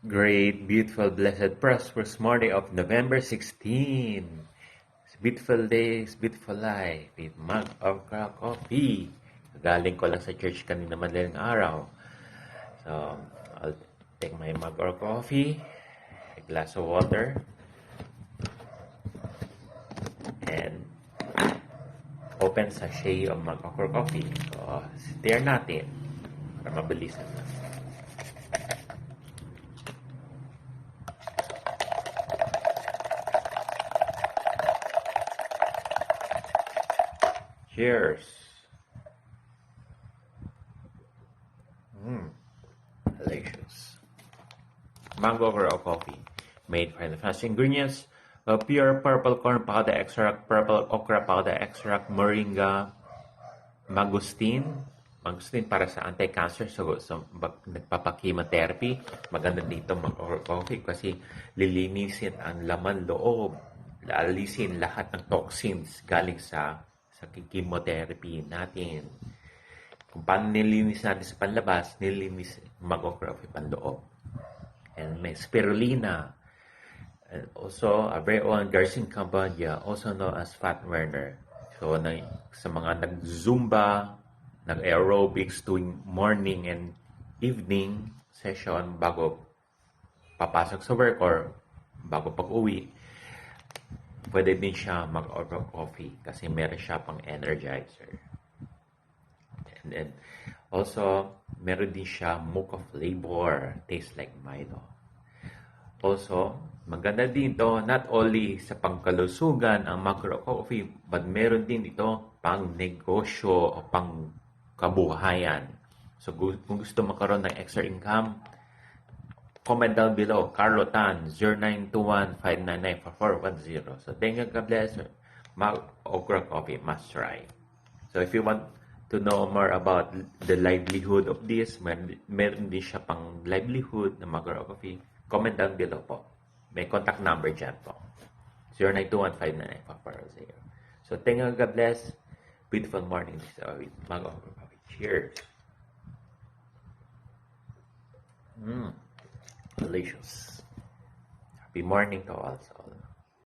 Great, beautiful, blessed, prosperous morning of November 16. It's a beautiful day, it's a beautiful life with mug of coffee. Galing ko lang sa church kanina madaling araw. So, I'll take my mug of coffee, a glass of water, and open sachet of mug of coffee. So, stir natin para mabilisan na. Cheers! Delicious. Mango Grow Coffee, made from the fast ingredients of pure purple corn powder extract, purple okra powder extract, moringa, mangosteen. Mangosteen para sa anti-cancer. So nagpapakemotherapy. Maganda dito mag-Mango Coffee kasi lilinisin ang laman loob. Lalisin lahat ng toxins galing sa chemotherapy natin. Kung paano nilinis natin sa panlabas, nilinis mag-coffee panloob. And may spirulina. And also, a very own Garcin Cambodia, also known as fat burner. So, sa mga nag-zumba, nag-aerobics tuwing morning and evening session bago papasok sa work or bago pag-uwi, pwede din siya mag-order coffee kasi meron siya pang energizer. And then, also, meron din siya mocha flavor. Tastes like Milo. Also, maganda din ito, not only sa pangkalusugan ang macro coffee, but meron din ito pang negosyo o pang kabuhayan. So, kung gusto makaroon ng extra income, comment down below. Carlo Tan, 0921-599-4410. So, thank you, God bless. Okra Coffee, must try. So, if you want to know more about the livelihood of this, meron din siya pang livelihood na Macro Coffee, comment down below po. May contact number dyan po. 0921-599-4410. So, thank you, God bless. Beautiful morning. With Macro Coffee. Cheers. Delicious. Happy morning to all.